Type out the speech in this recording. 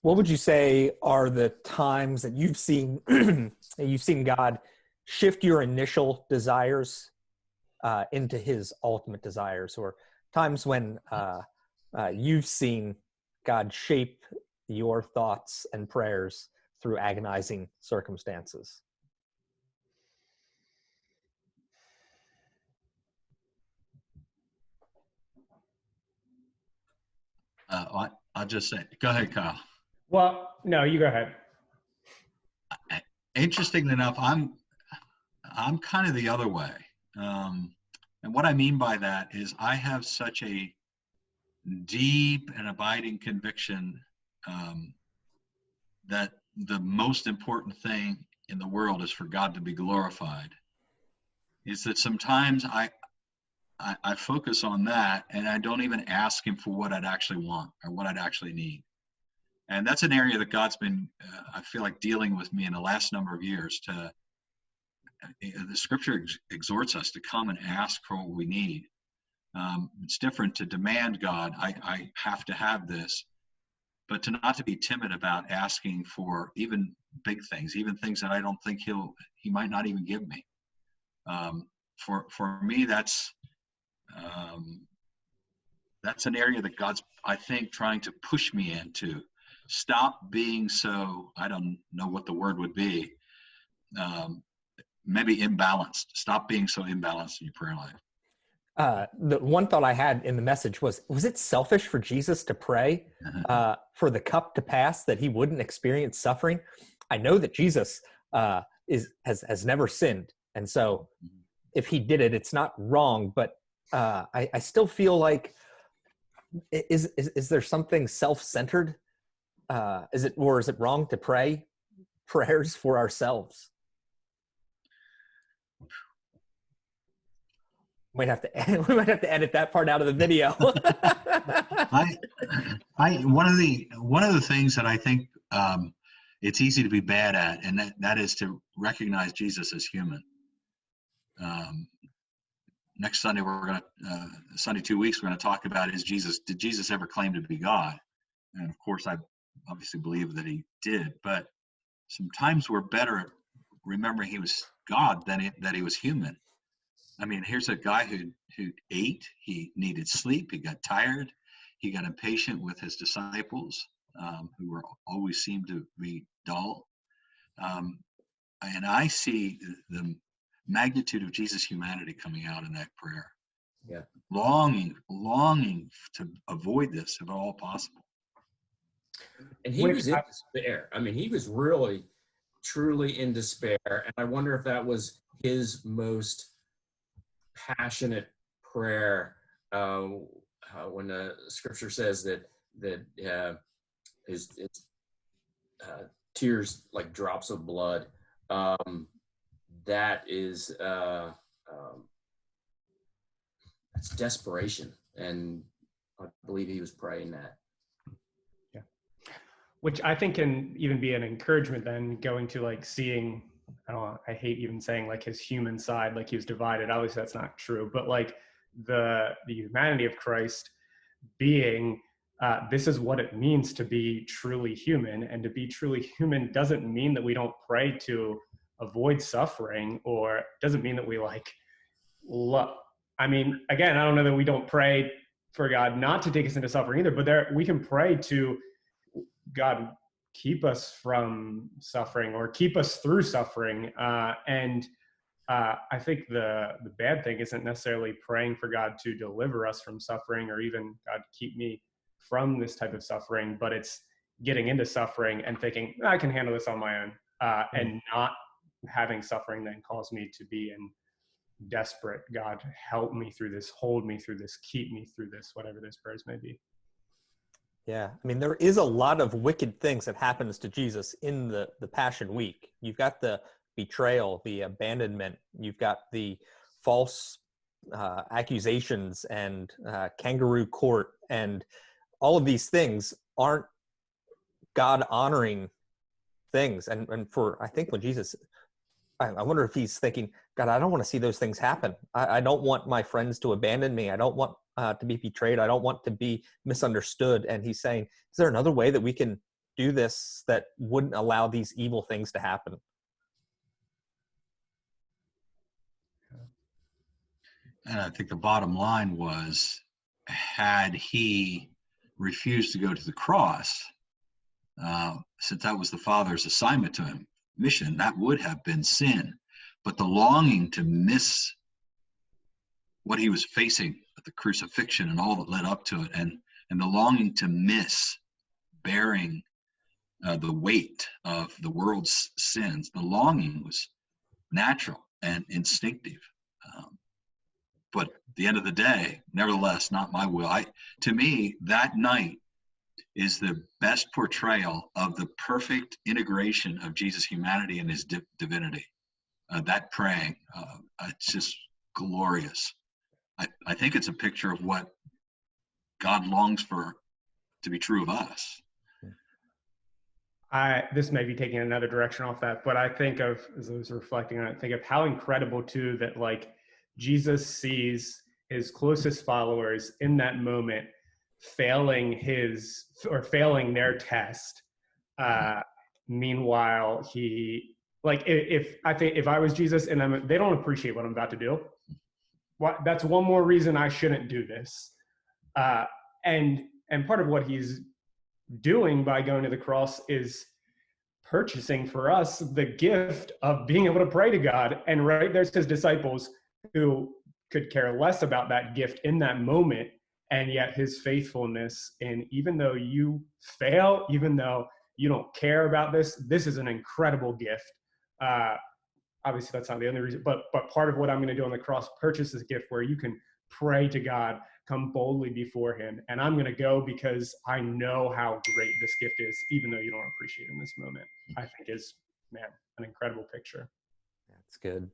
What would you say are the times that you've seen you've seen God shift your initial desires into His ultimate desires, or times when you've seen God shape your thoughts and prayers through agonizing circumstances? I'll just say, go ahead, Kyle. Well, no, you go ahead. Interesting enough, I'm kind of the other way. And what I mean by that is I have such a deep and abiding conviction that the most important thing in the world is for God to be glorified. Is that sometimes I focus on that and I don't even ask Him for what I'd actually want or what I'd actually need. And that's an area that God's been, I feel like, dealing with me in the last number of years. The Scripture exhorts us to come and ask for what we need. It's different to demand God, I have to have this, but to not to be timid about asking for even big things, even things that I don't think He might not even give me. For me, that's an area that God's, I think, trying to push me into. Stop being so, I don't know what the word would be, maybe imbalanced. Stop being so imbalanced in your prayer life. The one thought I had in the message was it selfish for Jesus to pray for the cup to pass, that He wouldn't experience suffering? I know that Jesus has never sinned, and so if He did it, it's not wrong, but I still feel like, is there something self-centered? Is it wrong to pray prayers for ourselves? We might have to edit that part out of the video. One of the things that I think it's easy to be bad at, and that is to recognize Jesus as human. Next Sunday, Sunday 2 weeks, we're going to talk about did Jesus ever claim to be God? And of course, I obviously believe that He did, but sometimes we're better at remembering He was God than that He was human. I mean, here's a guy who ate, he needed sleep, he got tired, he got impatient with His disciples, who always seemed to be dull. And I see the magnitude of Jesus' humanity coming out in that prayer. Yeah. Longing to avoid this if at all possible. And he was in despair. I mean, he was really, truly in despair. And I wonder if that was his most passionate prayer, when the Scripture says that his tears like drops of blood. That is that's desperation, and I believe he was praying that. Yeah, which I think can even be an encouragement then, going to like seeing, I hate even saying like his human side, like he was divided. Obviously that's not true, but like the humanity of Christ being, this is what it means to be truly human. And to be truly human doesn't mean that we don't pray to avoid suffering, or doesn't mean that we I mean, again, I don't know that we don't pray for God not to take us into suffering either, but we can pray to God, keep us from suffering or keep us through suffering. And I think the bad thing isn't necessarily praying for God to deliver us from suffering, or even God, keep me from this type of suffering, but it's getting into suffering and thinking, I can handle this on my own, and not having suffering then cause me to be in desperate, God, help me through this, hold me through this, keep me through this, whatever those prayers may be. Yeah, I mean, there is a lot of wicked things that happens to Jesus in the Passion Week. You've got the betrayal, the abandonment, you've got the false accusations and kangaroo court, and all of these things aren't God-honoring things. And for, I think when Jesus, I wonder if he's thinking, God, I don't want to see those things happen. I don't want my friends to abandon me. I don't want to be betrayed. I don't want to be misunderstood. And he's saying, is there another way that we can do this that wouldn't allow these evil things to happen? And I think the bottom line was, had he refused to go to the cross, since that was the Father's assignment to him, mission, that would have been sin. But the longing to miss what he was facing at the crucifixion and all that led up to it, and the longing to miss bearing the weight of the world's sins, the longing was natural and instinctive. But at the end of the day, nevertheless, not my will. To me, that night is the best portrayal of the perfect integration of Jesus' humanity and his divinity. That praying, it's just glorious. I think it's a picture of what God longs for to be true of us. This may be taking another direction off that, but I think of, as I was reflecting on it, think of how incredible too that like Jesus sees his closest followers in that moment failing their test. Meanwhile, he, like, if I was Jesus and they don't appreciate what I'm about to do, that's one more reason I shouldn't do this. And part of what he's doing by going to the cross is purchasing for us the gift of being able to pray to God. And right there's his disciples who could care less about that gift in that moment, and yet his faithfulness. And even though you fail, even though you don't care about this is an incredible gift. Obviously that's not the only reason, but part of what I'm going to do on the cross, purchase this gift where you can pray to God, come boldly before him. And I'm going to go because I know how great this gift is, even though you don't appreciate it in this moment. I think is, man, an incredible picture. That's good.